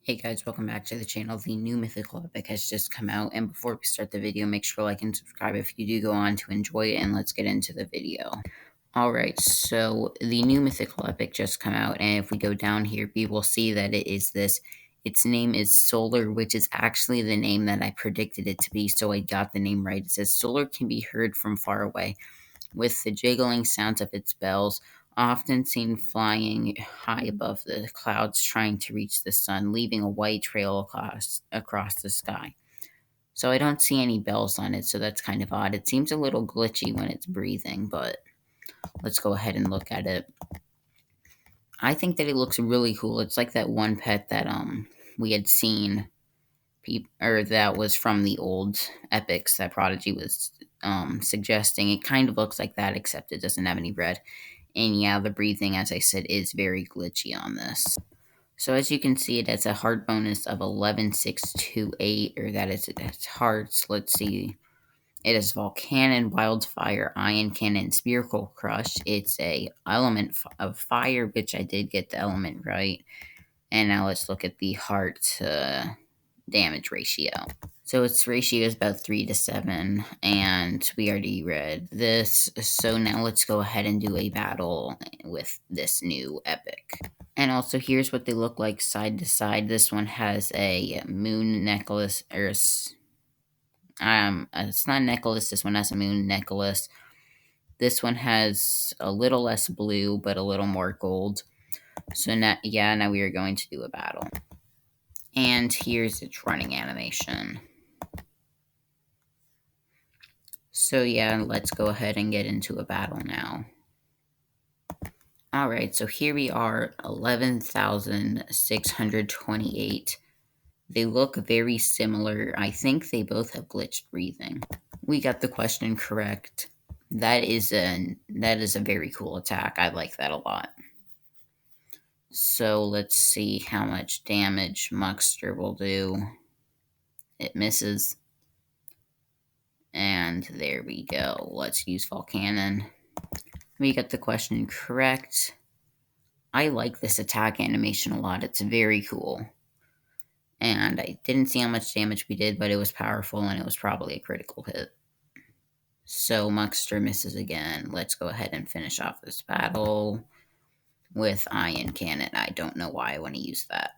Hey guys, welcome back to the channel. The new Mythical epic has just come out, and before we start the video, make sure to like and subscribe if you do go on to enjoy it, and let's get into the video. Alright, so the new Mythical epic just come out, and if we go down here, we will see that its name is Solar, which is actually the name that I predicted it to be, so I got the name right. It says, Solar can be heard from far away, with the jiggling sounds of its bells, often seen flying high above the clouds trying to reach the sun, leaving a white trail across the sky. So I don't see any bells on it, so that's kind of odd. It seems a little glitchy when it's breathing, but let's go ahead and look at it. I think that it looks really cool. It's like that one pet that we had seen, or that was from the old epics that Prodigy was suggesting. It kind of looks like that, except it doesn't have any red. And yeah, the breathing, as I said, is very glitchy on this. So as you can see, it has a heart bonus of 11,628, or that is its hearts. Let's see. It is Volcanon, Wildfire, Ion Cannon, Spherical Crush. It's a element of fire, which I did get the element right. And now let's look at the heart damage ratio. So its ratio is about 3 to 7, and we already read this. So now let's go ahead and do a battle with this new epic. And also, here's what they look like side to side. This one has a moon necklace, or it's not a necklace. This one has a moon necklace. This one has a little less blue, but a little more gold. So now we are going to do a battle. And here's its running animation. So yeah, let's go ahead and get into a battle now. Alright, so here we are, 11,628. They look very similar. I think they both have glitched breathing. We got the question correct. That is a very cool attack. I like that a lot. So let's see how much damage Muckster will do. It misses. And there we go. Let's use Volcanon. We got the question correct. I like this attack animation a lot. It's very cool. And I didn't see how much damage we did, but it was powerful and it was probably a critical hit. So Muckster misses again. Let's go ahead and finish off this battle with Ion Cannon. I don't know why I want to use that.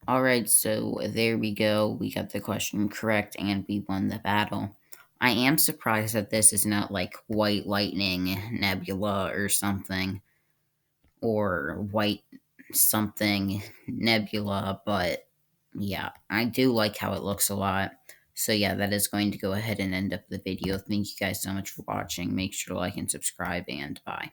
Alright, so there we go. We got the question correct and we won the battle. I am surprised that this is not like White Lightning Nebula or something. Or White something Nebula, but yeah, I do like how it looks a lot. So yeah, that is going to go ahead and end up the video. Thank you guys so much for watching. Make sure to like and subscribe, and bye.